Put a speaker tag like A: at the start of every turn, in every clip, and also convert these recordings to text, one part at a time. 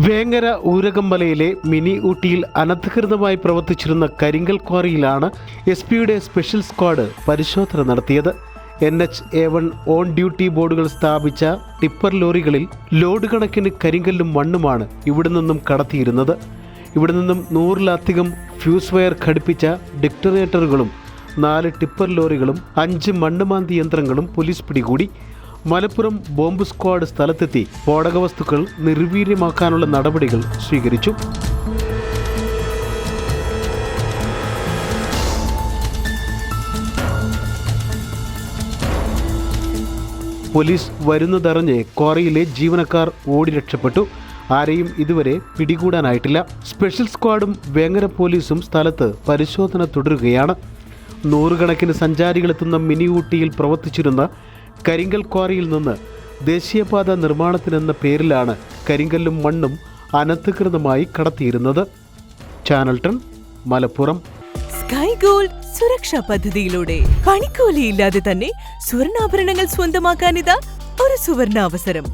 A: Vengara ഊരകംമലയിലെ mini ഊട്ടിയിൽ അനധികൃതമായി പ്രവർത്തിച്ചിരുന്ന കരിങ്കൽ ക്വാറിയിലാണ് എസ്.പിയുടെ സ്പെഷ്യൽ സ്ക്വാഡ് പരിശോധന നടത്തിയത്. NH-A1 ഓൺ ഡ്യൂട്ടി ബോർഡുകൾ സ്ഥാപിച്ച ടിപ്പർ ലോറികളിൽ ലോഡ് കണക്കിന് കരിങ്കല്ലും മണ്ണുമാണ് ഇവിടെ നിന്നും കടത്തിയിരുന്നത്. ഇവിടെ നിന്നും 100-ലധികം ഫ്യൂസ് വയർ ഘടിപ്പിച്ച ഡിക്ടനേറ്ററുകളും 4 ടിപ്പർ ലോറികളും 5 മണ്ണുമാന്തി യന്ത്രങ്ങളും പോലീസ് പിടികൂടി. മലപ്പുറം ബോംബ് സ്ക്വാഡ് സ്ഥലത്തെത്തി സ്ഫോടക വസ്തുക്കൾ നിർവീര്യമാക്കാനുള്ള നടപടികൾ സ്വീകരിച്ചു. പോലീസ് വരുന്നതറിഞ്ഞ് ക്വാറിയിലെ ജീവനക്കാർ ഓടി രക്ഷപ്പെട്ടു. ആരെയും ഇതുവരെ പിടികൂടാനായിട്ടില്ല. സ്പെഷ്യൽ സ്ക്വാഡും വേങ്ങര പോലീസും സ്ഥലത്ത് പരിശോധന തുടരുകയാണ്. 100 കണക്കിന് സഞ്ചാരികളെത്തുന്ന മിനി ഊട്ടിയിൽ പ്രവർത്തിച്ചിരുന്ന കരിങ്കൽ ക്വാറിയിൽ നിന്ന് ദേശീയപാത നിർമ്മാണത്തിനെന്ന പേരിലാണ് കരിങ്കല്ലും മണ്ണും അനധികൃതമായി കടത്തിയിരുന്നത്. ചാനൽ 10 മലപ്പുറം.
B: സ്കൈ ഗോൾഡ് സുരക്ഷാ പദ്ധതിയിലൂടെ പണിക്കൂലിയില്ലാതെ തന്നെ സ്വർണ്ണാഭരണങ്ങൾ സ്വന്തമാക്കാനിതാ ഒരു സുവർണാവസരം.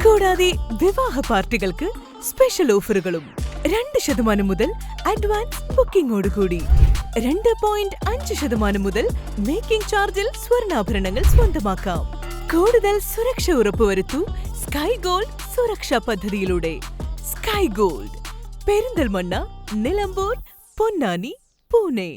B: കൂടാതെ വിവാഹ പാർട്ടികൾക്ക് സ്പെഷ്യൽ ഓഫറുകളും 2% മുതൽ അഡ്വാൻസ് ബുക്കിംഗോടുകൂടി 2.5% മുതൽ മേക്കിംഗ് ചാർജിൽ സ്വർണ്ണാഭരണങ്ങൾ സ്വന്തമാക്കാം. കൂടുതൽ സുരക്ഷ ഉറപ്പുവരുത്തൂ സ്കൈ ഗോൾഡ് സുരക്ഷാ പദ്ധതിയിലൂടെ. Sky gold, Perinthalmanna, Nilambur, Ponnani, Pune.